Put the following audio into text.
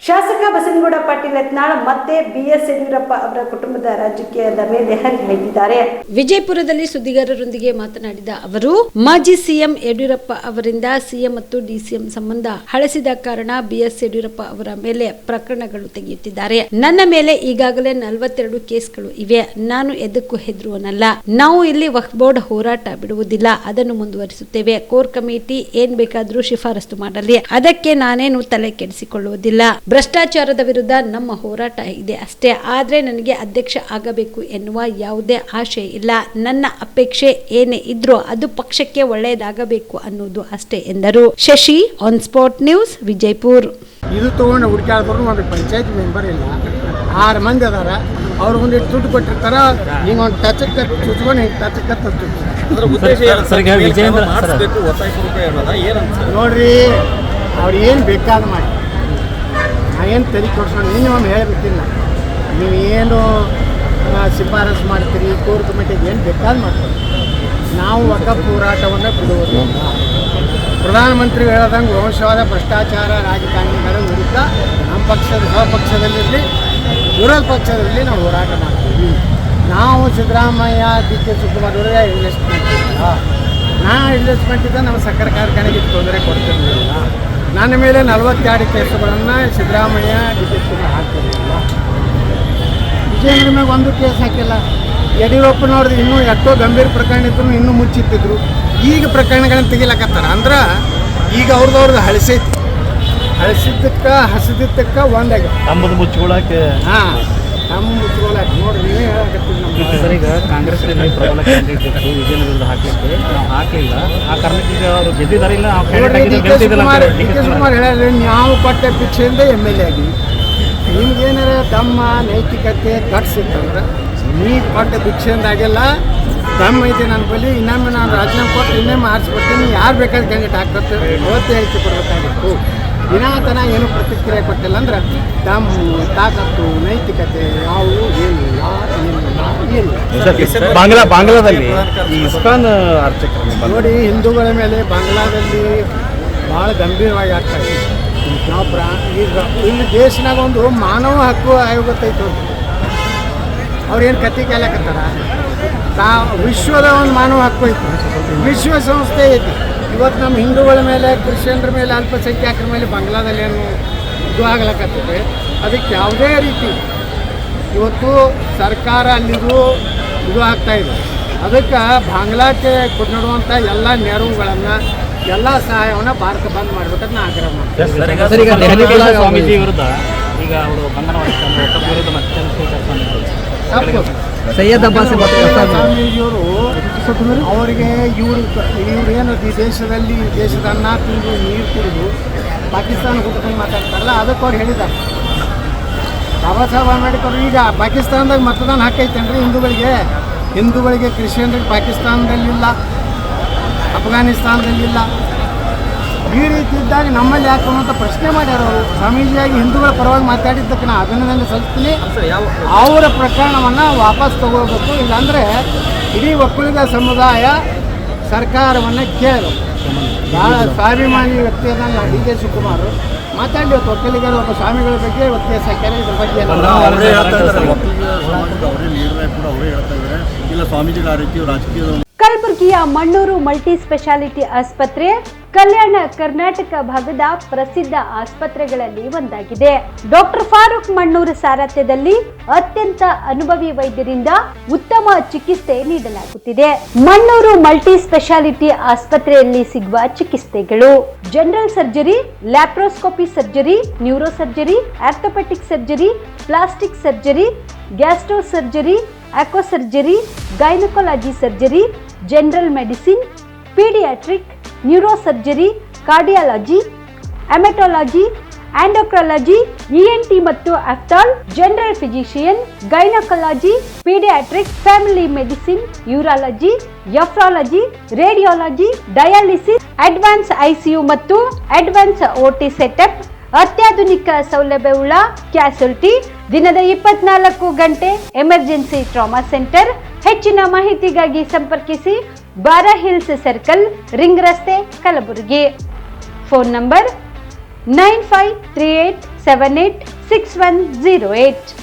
ಶಾಸಕ ಬಸನಗೌಡ ಪಾಟೀಲ್ ಯತ್ನಾಳ್ ಮತ್ತೆ ಬಿಎಸ್ ಯಡಿಯೂರಪ್ಪ ಅವರ ಕುಟುಂಬದ ರಾಜಕೀಯದ ಮೇಲೆ ಹರಿಹಾಯ್ದಿದ್ದಾರೆ. ವಿಜಯಪುರದಲ್ಲಿ ಸುದ್ದಿಗಾರರೊಂದಿಗೆ ಮಾತನಾಡಿದ ಅವರು, ಮಾಜಿ ಸಿಎಂ ಯಡಿಯೂರಪ್ಪ ಅವರಿಂದ ಸಿಎಂ ಮತ್ತು ಡಿಸಿಎಂ ಸಂಬಂಧ ಹಳಸಿದ ಕಾರಣ ಬಿಎಸ್ ಯಡಿಯೂರಪ್ಪ ಅವರ ಮೇಲೆ ಪ್ರಕರಣಗಳು ತೆಗೆಯುತ್ತಿದ್ದಾರೆ. ನನ್ನ ಮೇಲೆ ಈಗಾಗಲೇ 42 ಕೇಸ್ಗಳು ಇವೆ. ನಾನು ಎದಕ್ಕೂ ಹೆದರುವನಲ್ಲ. ನಾವು ಇಲ್ಲಿ ವಕ್ಫ್ ಬೋರ್ಡ್ ಹೋರಾಟ ಬಿಡುವುದಿಲ್ಲ, ಅದನ್ನು ಮುಂದುವರಿಸುತ್ತೇವೆ. ಕೋರ್ ಕಮಿಟಿ ಏನ್ ಬೇಕಾದ್ರೂ ಶಿಫಾರಸು ಮಾಡಲಿ, ಅದಕ್ಕೆ ನಾನೇನು ತಲೆ ಕೆಡಿಸಿಕೊಳ್ಳುವುದಿಲ್ಲ. ಭ್ರಷ್ಟಾಚಾರದ ವಿರುದ್ಧ ನಮ್ಮ ಹೋರಾಟ ಇದೆ ಅಷ್ಟೇ. ಆದ್ರೆ ನನಗೆ ಅಧ್ಯಕ್ಷ ಆಗಬೇಕು ಎನ್ನುವ ಯಾವುದೇ ಆಶೆ ಇಲ್ಲ. ನನ್ನ ಅಪೇಕ್ಷೆ ಏನೇ ಇದ್ರೂ ಅದು ಪಕ್ಷಕ್ಕೆ ಒಳ್ಳೆಯದಾಗಬೇಕು ಅನ್ನೋದು ಅಷ್ಟೇ ಎಂದರು. Shashi, on spot news, Vijayapura. ಇದು ತಗೊಂಡು ಹುಡುಕಾಡ್ಬಾರ್ದು. ಒಂದು ಪಂಚಾಯತ್ ಮೆಂಬರ್ ಇಲ್ಲ, 6 ಮಂದಿ ಅದಾರ. ಅವ್ರು ಒಂದಿಟ್ಟು ದುಡ್ಡು ಕೊಟ್ಟಿರ್ತಾರ, ಹಿಂಗೆ ಒಂದು ಟಚಕ್ಕೆ ಚುಚ್ಕೊಂಡು ಹಿಂಗೆ ಟಚಕ್ಕೆ ನೋಡ್ರಿ, ಅವ್ರು ಏನು ಬೇಕಾದ ಮಾಡಿ. ನಾ ಏನು ತಲೆ ಕೊಡ್ಸೋಣ, ನೀನು ಹೇಳಬೇಕಿಲ್ಲ. ನೀವು ಏನು ಶಿಫಾರಸು ಮಾಡ್ತೀರಿ, ಕೋರ್ ಕಮಿಟಿಗೆ ಏನು ಬೇಕಾದ ಮಾಡ್ತೀರಿ. ನಾವು ವಕ್ಫ್ ಹೋರಾಟವನ್ನು ಬಿಡುವುದಿಲ್ಲ. ಪ್ರಧಾನಮಂತ್ರಿ ಹೇಳದಂಗೆ ವಂಶವಾದ ಭ್ರಷ್ಟಾಚಾರ ರಾಜಕಾರಣಿಗಳ ವಿರುದ್ಧ ನಮ್ಮ ಪಕ್ಷದ ಸ್ವಪಕ್ಷದಲ್ಲಿರಲಿ ವಿರೋಧ ಪಕ್ಷದಲ್ಲಿ ನಾವು ಹೋರಾಟ ಮಾಡ್ತೀವಿ. ನಾವು ಸಿದ್ದರಾಮಯ್ಯ, ಡಿ ಕೆ ಶಿವಕುಮಾರ್ ಅವರಿಗೆ ಇನ್ವೆಸ್ಟ್ಮೆಂಟ್ ಇಲ್ಲ. ನಾ ಇನ್ವೆಸ್ಟ್ಮೆಂಟ್ ಇದ್ದ ನಮ್ಮ ಸಕ್ಕರೆ ಕಾರ್ಖಾನೆಗೆ ತೊಂದರೆ ಕೊಡ್ತಿರಲಿಲ್ಲ. ನನ್ನ ಮೇಲೆ 42 ಕೇಸುಗಳನ್ನು ಸಿದ್ದರಾಮಯ್ಯ, ಡಿ ಕೆ ಶಿವಕುಮಾರ್ ಹಾಕ್ತಿರಲಿಲ್ಲ. ವಿಜಯೇಂದ್ರ ಮೇಲೆ ಒಂದು ಕೇಸ್ ಹಾಕಿಲ್ಲ. ಯಡಿಯೂರಪ್ಪನವ್ರದ್ದು ಇನ್ನೂ ಎಷ್ಟೋ ಗಂಭೀರ ಪ್ರಕರಣ ಇದ್ರು ಇನ್ನೂ ಮುಚ್ಚಿಟ್ಟಿದ್ರು. ಈಗ ಪ್ರಕರಣಗಳನ್ನು ತೆಗಿಲಕತ್ತಾರ. ಅಂದ್ರೆ ಈಗ ಅವ್ರದ್ದು ಹಸಿದಿದ್ದಕ್ಕೆ ಒಂದಾಗಿ ತಮ್ಮದು ಮುಚ್ಕೊಳ್ಳೋಕೆ. ನಮ್ಮ ಮುಚ್ಕೊಳ್ಳೋಕೆ ನೋಡ್ರಿ, ನೀವೇ ಹೇಳಕತ್ತೀವಿ. ಸರ್, ಈಗ ಕಾಂಗ್ರೆಸ್ನಲ್ಲಿ ಪ್ರಬಲ ಕ್ಯಾಂಡಿಡೇಟ್ ಇತ್ತು, ವಿಜಯನ ವಿರುದ್ಧ ಹಾಕಲಿಕ್ಕೆ ನಾವು ಹಾಕಲಿಲ್ಲ. ಆ ಕಾರಣಕ್ಕೆ ಈಗ ಅವರು ಗೆದ್ದಿದ್ದಾರೆ. ಇಲ್ಲ ಡಿ ಕೆ ಶಿವಕುಮಾರ್ ಹೇಳಿದ್ರೆ, ನಾವು ಕೊಟ್ಟ ಭಿಕ್ಷೆಯಿಂದ MLA ಆಗಿ ನಿಮ್ಗೇನಾರ ತಮ್ಮ ನೈತಿಕತೆ ಕಟ್ಸಿತ್ತಂದ್ರೆ, ನೀವು ಕೊಟ್ಟ ಭಿಕ್ಷೆಯಿಂದ ಆಗಿಲ್ಲ, ದಮ್ ಐತೆ ನನ್ನ ಬಳಿ. ಇನ್ನೊಮ್ಮೆ ನಾನು ರಾಜೀನಾಮೆ ಕೊಟ್ಟು ಇನ್ನೊಮ್ಮೆ ಆರಿಸ್ಬಿಡ್ತೀನಿ. ಯಾರು ಬೇಕಾದ್ರೆ ಕ್ಯಾಂಡಿಡೇಟ್ ಹಾಕತ್ತೆ ಅವತ್ತೇ ಹೇಳಿಕೆ ಕೊಡಬೇಕಾಗಿತ್ತು. ದಿನಾತನ ಏನು ಪ್ರತಿಕ್ರಿಯೆ ಕೊಟ್ಟಿಲ್ಲ ಅಂದ್ರೆ ದಮ್ಮು, ತಾಕತ್ತು, ನೈತಿಕತೆ ಯಾವುವು ಏನಿಲ್ಲ. ಬಾಂಗ್ಲಾದಲ್ಲಿ ಈ ಇಸ್ಕಾನ್ ಅರ್ಚಕರು ನೋಡಿ, ಹಿಂದೂಗಳ ಮೇಲೆ ಬಾಂಗ್ಲಾದಲ್ಲಿ ಭಾಳ ಗಂಭೀರವಾಗಿ ಆಗ್ತಾಯಿದೆ. ನಾವು ಈಗ ಇಲ್ಲಿ ದೇಶನಾಗ ಒಂದು ಮಾನವ ಹಕ್ಕು ಆಯೋಗ ಐತೆ. ಅವ್ರೇನು ಕತ್ತಿ ಕೇಳಕತ್ತಾರ. ವಿಶ್ವದ ಒಂದು ಮಾನವ ಹಕ್ಕು ಐತಿ, ವಿಶ್ವಸಂಸ್ಥೆ ಐತಿ. ಇವತ್ತು ನಮ್ಮ ಹಿಂದೂಗಳ ಮೇಲೆ, ಕ್ರಿಶ್ಚಿಯನ್ರ ಮೇಲೆ, ಅಲ್ಪಸಂಖ್ಯಾತರ ಮೇಲೆ ಬಾಂಗ್ಲಾದಲ್ಲಿ ಏನು ಇದು ಆಗ್ಲಕತ್ತಿದೆ. ಅದಕ್ಕೆ ಯಾವುದೇ ರೀತಿ ಇವತ್ತು ಸರ್ಕಾರ ಅಲ್ಲಿದು ಇದು ಆಗ್ತಾಯಿದೆ. ಅದಕ್ಕೆ ಬಾಂಗ್ಲಾಕ್ಕೆ ಕೊಡುವಂಥ ಎಲ್ಲ ನೆರವುಗಳನ್ನು, ಎಲ್ಲ ಸಹಾಯವನ್ನು ಭಾರತ ಬಂದ್ ಮಾಡ್ಬೇಕಂತ ನಾ ಆಗ್ರಹ ಮಾಡ್ತೀನಿ. ಸ್ವಾಮೀಜಿ ವಿರುದ್ಧ ಈಗ ಅವರು ಬಂಧನ ವಿರುದ್ಧ ಮತ್ತೆ ಸೈಯದ್ ಅಬ್ಬಾಸ್ ಸ್ವಾಮೀಜಿಯವರು ಅವರಿಗೆ ಇವ್ರೇನು ಈ ದೇಶದ ಅನ್ನ ತಿಂದು ನೀರು ಕುಡಿದು ಪಾಕಿಸ್ತಾನ ಹುಡ್ಕೊಂಡು ಮಾತಾಡ್ತಾರಲ್ಲ, ಅದಕ್ಕೆ ಅವ್ರು ಹೇಳಿದ್ದಾರೆ. ಬಾಬಾ ಸಾಹೇಬ್ ಅಂಬೇಡ್ಕರ್ ಈಗ ಪಾಕಿಸ್ತಾನದಾಗ ಮತದಾನ ಹಾಕೈತೇನ್ರಿ ಹಿಂದೂಗಳಿಗೆ ಕ್ರಿಶ್ಚಿಯನ್ರಿಗೆ ಪಾಕಿಸ್ತಾನದಲ್ಲಿಲ್ಲ, ಅಫ್ಘಾನಿಸ್ತಾನದಲ್ಲಿಲ್ಲ. ಈ ರೀತಿ ಇದ್ದಾಗ ನಮ್ಮಲ್ಲಿ ಯಾಕೆ ಅನ್ನೋಂಥ ಪ್ರಶ್ನೆ ಮಾಡ್ಯಾರ ಅವರು. ಸ್ವಾಮೀಜಿಯಾಗಿ ಹಿಂದೂಗಳ ಪರವಾಗಿ ಮಾತಾಡಿದ್ದಕ್ಕೆ ನಾನು ಅಭಿನಂದನೆ ಸಲ್ಲಿಸ್ತೀನಿ. ಅವರ ಪ್ರಕರಣವನ್ನು ವಾಪಸ್ ತಗೋಬೇಕು. ಇಲ್ಲಾಂದರೆ ಇಡೀ ಒಕ್ಕಲಿಗ ಸಮುದಾಯ ಸರ್ಕಾರವನ್ನು ಕೇಳಬೇಕು. ಭಾಳ ಸ್ವಾಭಿಮಾನಿ ವ್ಯಕ್ತಿ ಅದನ್ನು ಡಿ ಕೆ ಶಿವಕುಮಾರ್ ಮಾತಾಡಲಿ. ಒಕ್ಕಲಿಗರ ಒಬ್ಬ ಸ್ವಾಮಿಗಳ ಬಗ್ಗೆ ವ್ಯತ್ಯಾಸ ಹಾಕ್ಯಾರ. ಇದ್ರ ಬಗ್ಗೆ ಕಲಬುರಗಿಯ ಮಣ್ಣೂರು ಮಲ್ಟಿ ಸ್ಪೆಷಾಲಿಟಿ ಆಸ್ಪತ್ರೆ ಕಲ್ಯಾಣ ಕರ್ನಾಟಕ ಭಾಗದ ಪ್ರಸಿದ್ಧ ಆಸ್ಪತ್ರೆಗಳಲ್ಲಿ ಒಂದಾಗಿದೆ. ಡಾಕ್ಟರ್ ಫಾರೂಕ್ ಮಣ್ಣೂರು ಸಾರಥ್ಯದಲ್ಲಿ ಅತ್ಯಂತ ಅನುಭವಿ ವೈದ್ಯರಿಂದ ಉತ್ತಮ ಚಿಕಿತ್ಸೆ ನೀಡಲಾಗುತ್ತಿದೆ. ಮಣ್ಣೂರು ಮಲ್ಟಿ ಸ್ಪೆಷಾಲಿಟಿ ಆಸ್ಪತ್ರೆಯಲ್ಲಿ ಸಿಗುವ ಚಿಕಿತ್ಸೆಗಳು: general surgery, laparoscopy surgery, neuro surgery, orthopaedic surgery, plastic surgery, gastro surgery, aqua surgery, gynaecology surgery, general medicine, paediatric, neuro surgery, cardiology, haematology, endocrinology, ENT ಮತ್ತು ophthal, general physician, gynaecology, paediatric, family medicine, urology, nephrology, radiology, dialysis, advance ICU ಮತ್ತು advance OT setup, ಅತ್ಯಾಧುನಿಕ ಸೌಲಭ್ಯವುಳ್ಳ ಕ್ಯಾಸುಲಿಟಿ, ದಿನದ 24 ಗಂಟೆ emergency trauma centre. ಹೆಚ್ಚಿನ ಮಾಹಿತಿಗಾಗಿ ಸಂಪರ್ಕಿಸಿ ಬಾರಾ hills circle, ring ರಸ್ತೆ, ಕಲಬುರಗಿ. Phone number 9538 786108.